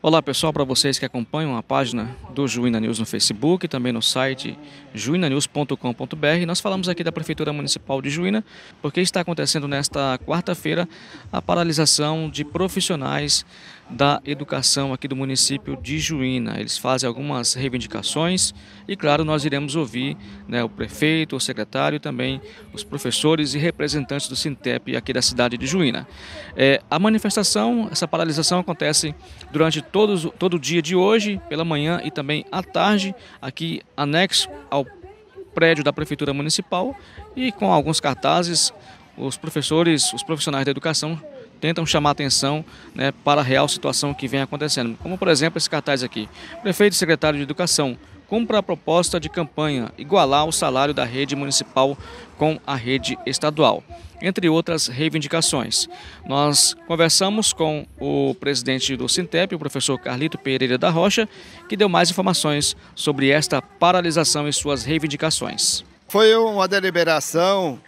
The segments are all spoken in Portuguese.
Olá pessoal, para vocês que acompanham a página do Juína News no Facebook, também no site juinanews.com.br, nós falamos aqui da Prefeitura Municipal de Juína, porque está acontecendo nesta quarta-feira a paralisação de profissionais da educação aqui do município de Juína. Eles fazem algumas reivindicações e, claro, nós iremos ouvir, o prefeito, o secretário e também os professores e representantes do Sintep aqui da cidade de Juína. A manifestação, essa paralisação acontece durante todo o dia de hoje, pela manhã e também à tarde, aqui anexo ao prédio da Prefeitura Municipal, e com alguns cartazes, os profissionais da educação tentam chamar a atenção, para a real situação que vem acontecendo. Como, por exemplo, esse cartaz aqui: prefeito e secretário de Educação, cumpra a proposta de campanha, igualar o salário da rede municipal com a rede estadual, entre outras reivindicações. Nós conversamos com o presidente do Sintep, o professor Carlito Pereira da Rocha, que deu mais informações sobre esta paralisação e suas reivindicações. Foi uma deliberação,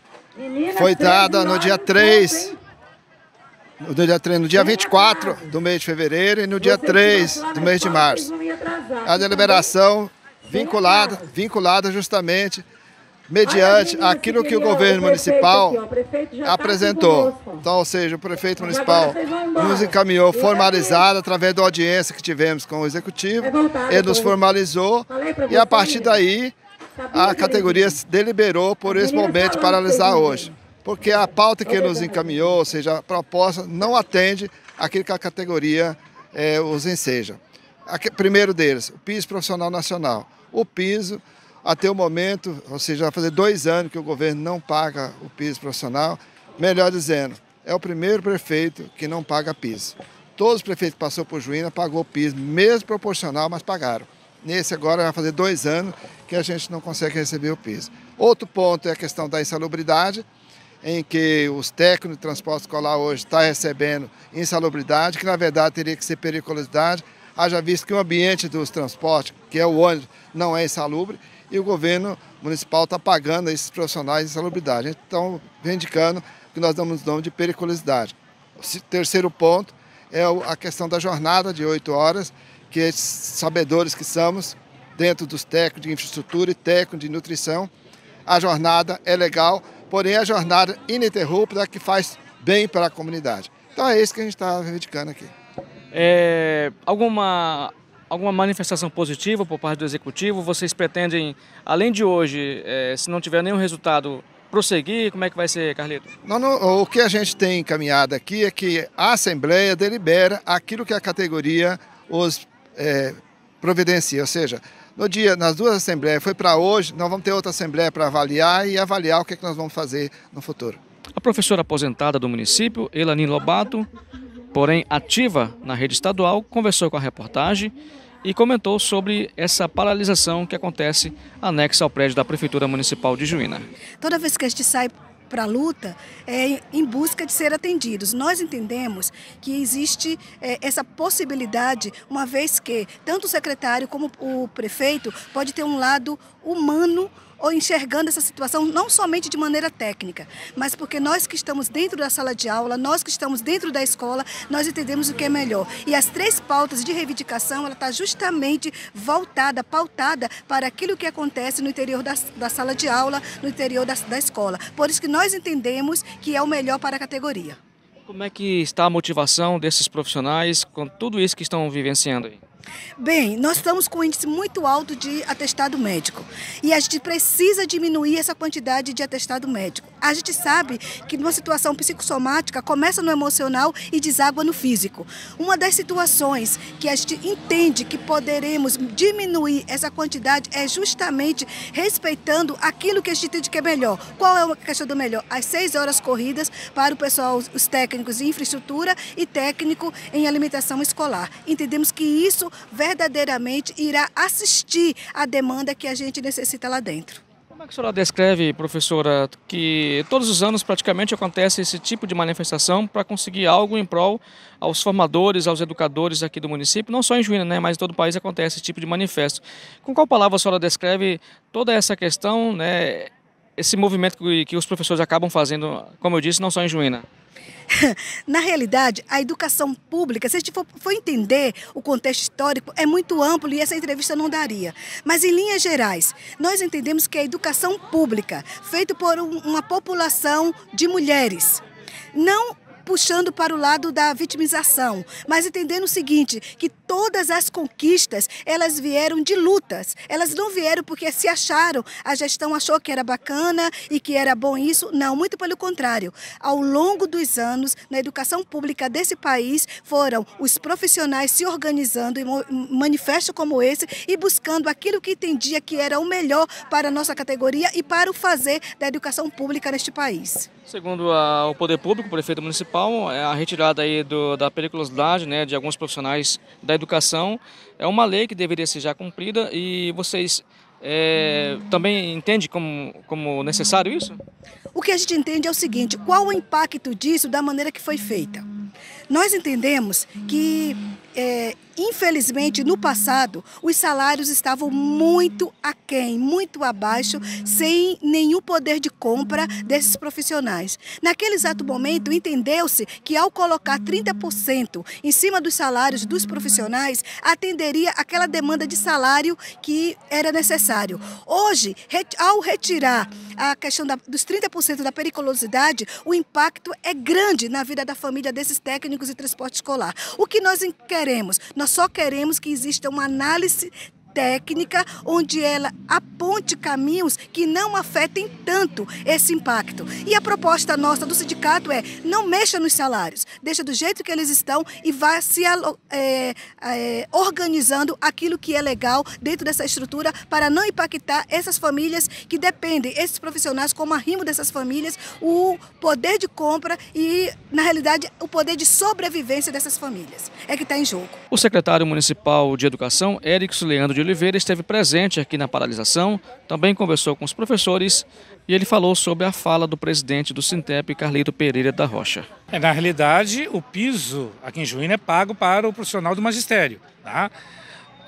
foi dada no dia 3, no dia 24 do mês de fevereiro e no dia 3 do mês de março. A deliberação vinculada justamente mediante aquilo que o governo municipal apresentou. Então, ou seja, o prefeito municipal nos encaminhou formalizado através da audiência que tivemos com o executivo. Ele nos formalizou e, a partir daí, a categoria deliberou por esse momento paralisar hoje. Porque a pauta que ele nos encaminhou, ou seja, a proposta, não atende aquilo que a categoria os enseja. Primeiro deles, o piso profissional nacional. O piso, até o momento, ou seja, vai fazer 2 anos que o governo não paga o piso profissional. Melhor dizendo, é o primeiro prefeito que não paga piso. Todos os prefeitos que passaram por Juína pagou piso, mesmo proporcional, mas pagaram. Nesse agora vai fazer 2 anos que a gente não consegue receber o piso. Outro ponto é a questão da insalubridade, em que os técnicos de transporte escolar hoje estão recebendo insalubridade, que na verdade teria que ser periculosidade, haja visto que o ambiente dos transportes, que é o ônibus, não é insalubre, e o governo municipal está pagando a esses profissionais de insalubridade. Então, reivindicando que nós damos nome de periculosidade. O terceiro ponto é a questão da jornada de 8 horas, que sabedores que somos, dentro dos técnicos de infraestrutura e técnicos de nutrição, a jornada é legal, porém a jornada ininterrupta que faz bem para a comunidade. Então é isso que a gente está reivindicando aqui. Alguma manifestação positiva por parte do Executivo? Vocês pretendem, além de hoje, se não tiver nenhum resultado, prosseguir? Como é que vai ser, Carlito? O que a gente tem encaminhado aqui é que a Assembleia delibera aquilo que a categoria os providencia, ou seja, nas 2 assembleias, foi para hoje, nós vamos ter outra assembleia para avaliar o que nós vamos fazer no futuro. A professora aposentada do município, Elani Lobato, porém ativa na rede estadual, conversou com a reportagem e comentou sobre essa paralisação que acontece anexa ao prédio da Prefeitura Municipal de Juína. Toda vez que a gente sai para a luta, em busca de ser atendidos. Nós entendemos que existe essa possibilidade, uma vez que tanto o secretário como o prefeito pode ter um lado humano ou enxergando essa situação não somente de maneira técnica, mas porque nós que estamos dentro da sala de aula, nós que estamos dentro da escola, nós entendemos o que é melhor. E as 3 pautas de reivindicação, ela está justamente pautada para aquilo que acontece no interior da sala de aula, no interior da escola. Por isso que nós entendemos que é o melhor para a categoria. Como é que está a motivação desses profissionais com tudo isso que estão vivenciando aí? Bem, nós estamos com um índice muito alto de atestado médico e a gente precisa diminuir essa quantidade de atestado médico. A gente sabe que numa situação psicossomática começa no emocional e deságua no físico. Uma das situações que a gente entende que poderemos diminuir essa quantidade é justamente respeitando aquilo que a gente entende que é melhor. Qual é a questão do melhor? As 6 horas corridas para o pessoal, os técnicos em infraestrutura e técnico em alimentação escolar. Entendemos que isso verdadeiramente irá assistir à demanda que a gente necessita lá dentro. Como é que a senhora descreve, professora, que todos os anos praticamente acontece esse tipo de manifestação para conseguir algo em prol aos formadores, aos educadores aqui do município, não só em Juína, mas em todo o país acontece esse tipo de manifesto. Com qual palavra a senhora descreve toda essa questão, esse movimento que os professores acabam fazendo, como eu disse, não só em Juína? Na realidade, a educação pública, se a gente for entender o contexto histórico, é muito amplo e essa entrevista não daria. Mas, em linhas gerais, nós entendemos que a educação pública, feita por uma população de mulheres, não puxando para o lado da vitimização, mas entendendo o seguinte, que todas as conquistas, elas vieram de lutas. Elas não vieram porque se acharam, a gestão achou que era bacana e que era bom isso. Não, muito pelo contrário. Ao longo dos anos, na educação pública desse país, foram os profissionais se organizando em manifestos como esse e buscando aquilo que entendia que era o melhor para a nossa categoria e para o fazer da educação pública neste país. Segundo o Poder Público, o prefeito municipal, a retirada aí da periculosidade, né, de alguns profissionais da educação é uma lei que deveria ser já cumprida e vocês também entendem como necessário isso? O que a gente entende é o seguinte, qual o impacto disso da maneira que foi feita? Nós entendemos que, infelizmente, no passado, os salários estavam muito aquém, muito abaixo, sem nenhum poder de compra desses profissionais. Naquele exato momento, entendeu-se que ao colocar 30% em cima dos salários dos profissionais, atenderia aquela demanda de salário que era necessário. Hoje, ao retirar a questão dos 30% da periculosidade, o impacto é grande na vida da família desses técnicos de transporte escolar. O que nós queremos? Nós só queremos que exista uma análise técnica onde ela aponte caminhos que não afetem tanto esse impacto. E a proposta nossa do sindicato é não mexa nos salários, deixa do jeito que eles estão e vá se organizando aquilo que é legal dentro dessa estrutura para não impactar essas famílias que dependem, esses profissionais, como arrimo dessas famílias, o poder de compra e, na realidade, o poder de sobrevivência dessas famílias é que está em jogo. O secretário municipal de Educação, Éricson Leandro de Oliveira, esteve presente aqui na paralisação, também conversou com os professores e ele falou sobre a fala do presidente do Sintep, Carlito Pereira da Rocha. Na realidade, o piso aqui em Juína é pago para o profissional do magistério, tá?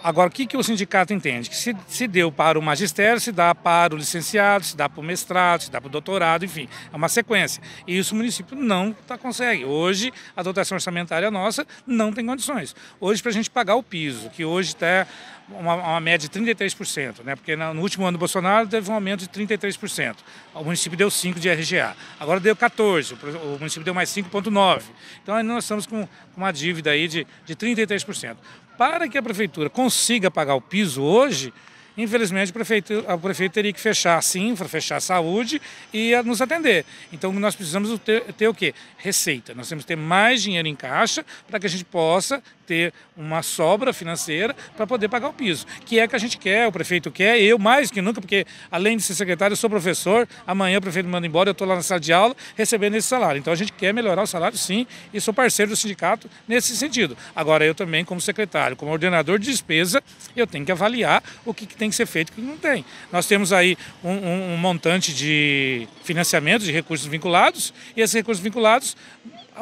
Agora, o que o sindicato entende? Que se deu para o magistério, se dá para o licenciado, se dá para o mestrado, se dá para o doutorado, enfim, é uma sequência. E isso o município não consegue. Hoje, a dotação orçamentária nossa não tem condições. Hoje, para a gente pagar o piso, que hoje está uma média de 33%, né? Porque no último ano do Bolsonaro teve um aumento de 33%. O município deu 5% de RGA. Agora deu 14%, o município deu mais 5,9%. Então, aí nós estamos com uma dívida aí de 33%. Para que a prefeitura consiga pagar o piso hoje, infelizmente o prefeito teria que fechar a Sinfra, fechar a saúde e nos atender. Então nós precisamos ter o quê? Receita. Nós temos que ter mais dinheiro em caixa para que a gente possa ter uma sobra financeira para poder pagar o piso. Que é que a gente quer, o prefeito quer, eu mais que nunca, porque além de ser secretário, eu sou professor, amanhã o prefeito me manda embora, eu estou lá na sala de aula recebendo esse salário. Então a gente quer melhorar o salário sim, e sou parceiro do sindicato nesse sentido. Agora eu também, como secretário, como ordenador de despesa, eu tenho que avaliar o que tem que ser feito e o que não tem. Nós temos aí um montante de financiamento de recursos vinculados, e esses recursos vinculados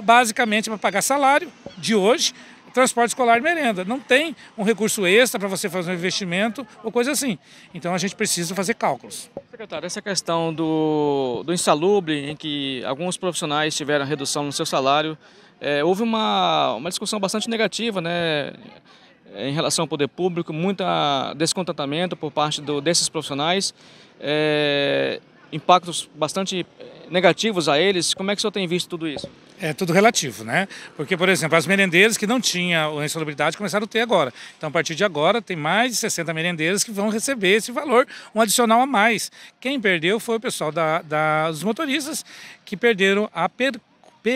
basicamente para pagar salário de hoje, transporte escolar e merenda. Não tem um recurso extra para você fazer um investimento ou coisa assim. Então a gente precisa fazer cálculos. Secretário, essa questão do insalubre, em que alguns profissionais tiveram redução no seu salário, houve uma discussão bastante negativa, né, em relação ao poder público, muito descontentamento por parte desses profissionais, impactos bastante negativos a eles. Como é que o senhor tem visto tudo isso? É tudo relativo, né? Porque, por exemplo, as merendeiras que não tinham a insalubridade começaram a ter agora. Então, a partir de agora, tem mais de 60 merendeiras que vão receber esse valor, um adicional a mais. Quem perdeu foi o pessoal dos motoristas, que perderam a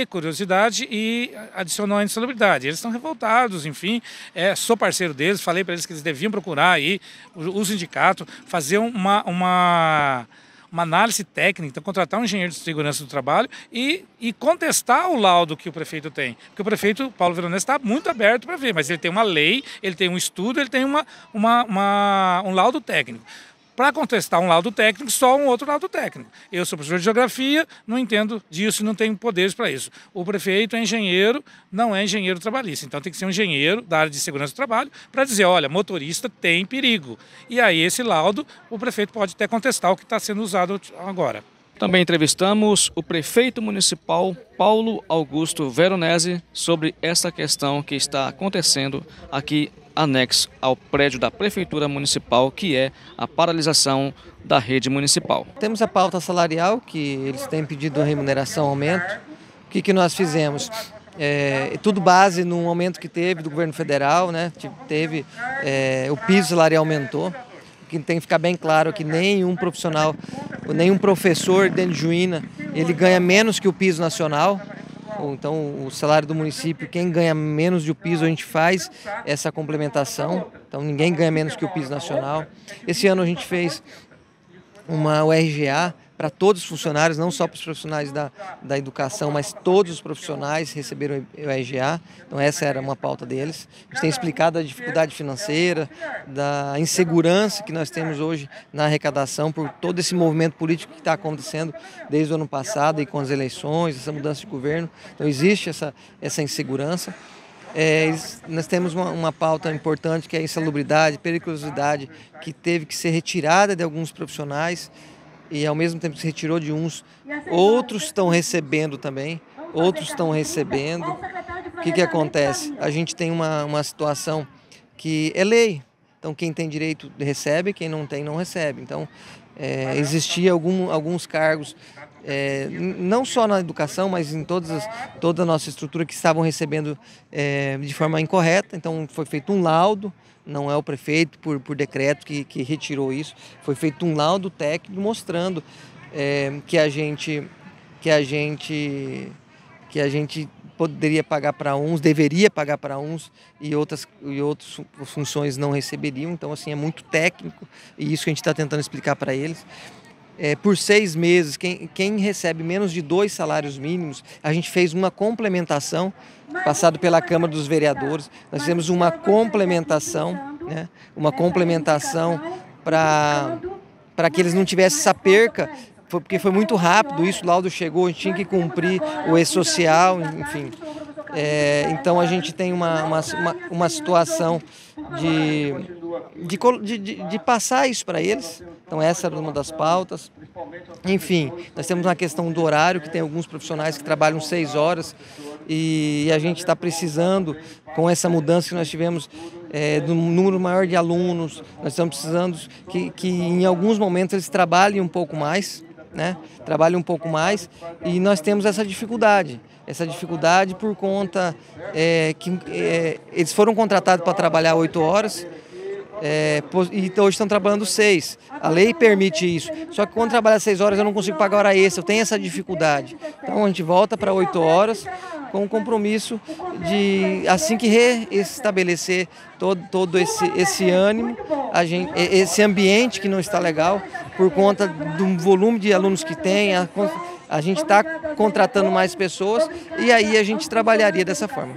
curiosidade e adicionou a insalubridade. Eles estão revoltados, enfim, sou parceiro deles, falei para eles que eles deviam procurar aí o sindicato, fazer uma análise técnica, então, contratar um engenheiro de segurança do trabalho e contestar o laudo que o prefeito tem. Porque o prefeito Paulo Veronese está muito aberto para ver, mas ele tem uma lei, ele tem um estudo, ele tem um laudo técnico. para contestar um laudo técnico, só um outro laudo técnico. Eu sou professor de geografia, não entendo disso, não tenho poderes para isso. O prefeito é engenheiro, não é engenheiro trabalhista, então tem que ser um engenheiro da área de segurança do trabalho para dizer, olha, motorista tem perigo. E aí esse laudo, o prefeito pode até contestar o que está sendo usado agora. Também entrevistamos o prefeito municipal Paulo Augusto Veronese sobre essa questão que está acontecendo aqui anexo ao prédio da Prefeitura Municipal, que é a paralisação da rede municipal. Temos a pauta salarial, que eles têm pedido remuneração, aumento. O que nós fizemos? Tudo base num aumento que teve do governo federal, né? O piso salarial aumentou. Que tem que ficar bem claro que nenhum profissional, nenhum professor dentro de Juína, ele ganha menos que o piso nacional. Então, o salário do município, quem ganha menos do piso, a gente faz essa complementação. Então, ninguém ganha menos que o piso nacional. Esse ano a gente fez uma URGA para todos os funcionários, não só para os profissionais da educação, mas todos os profissionais receberam o URGA. Então essa era uma pauta deles. A gente tem explicado a dificuldade financeira, da insegurança que nós temos hoje na arrecadação por todo esse movimento político que está acontecendo desde o ano passado e com as eleições, essa mudança de governo. Então existe essa insegurança. Nós temos uma pauta importante que é a insalubridade, periculosidade, que teve que ser retirada de alguns profissionais e ao mesmo tempo que se retirou de uns, outros estão recebendo também, O que acontece? A gente tem uma situação que é lei, então quem tem direito recebe, quem não tem não recebe. Então existia alguns cargos, não só na educação, mas em toda a nossa estrutura que estavam recebendo de forma incorreta, então foi feito um laudo. Não é o prefeito, por decreto, que retirou isso. Foi feito um laudo técnico mostrando que a gente poderia pagar para uns, deveria pagar para uns e outras funções não receberiam. Então, assim, é muito técnico e isso que a gente está tentando explicar para eles. Por 6 meses, quem recebe menos de 2 salários mínimos, a gente fez uma complementação, passado pela Câmara dos Vereadores, nós fizemos uma complementação, né? Uma complementação para que eles não tivessem essa perca, porque foi muito rápido, isso, o laudo chegou, a gente tinha que cumprir o E-Social, enfim. Então a gente tem uma situação de passar isso para eles. Então essa era uma das pautas. Enfim, nós temos uma questão do horário, que tem alguns profissionais que trabalham 6 horas e a gente está precisando, com essa mudança que nós tivemos, do número maior de alunos, nós estamos precisando que em alguns momentos eles trabalhem um pouco mais, né? Trabalhem um pouco mais e nós temos essa dificuldade por conta que eles foram contratados para trabalhar 8 horas e hoje estão trabalhando 6. A lei permite isso, só que quando trabalha 6 horas eu não consigo pagar hora extra, eu tenho essa dificuldade. Então a gente volta para 8 horas com o compromisso de, assim que restabelecer todo esse ânimo, esse ambiente que não está legal, por conta do volume de alunos que tem, a gente está contratando mais pessoas e aí a gente trabalharia dessa forma.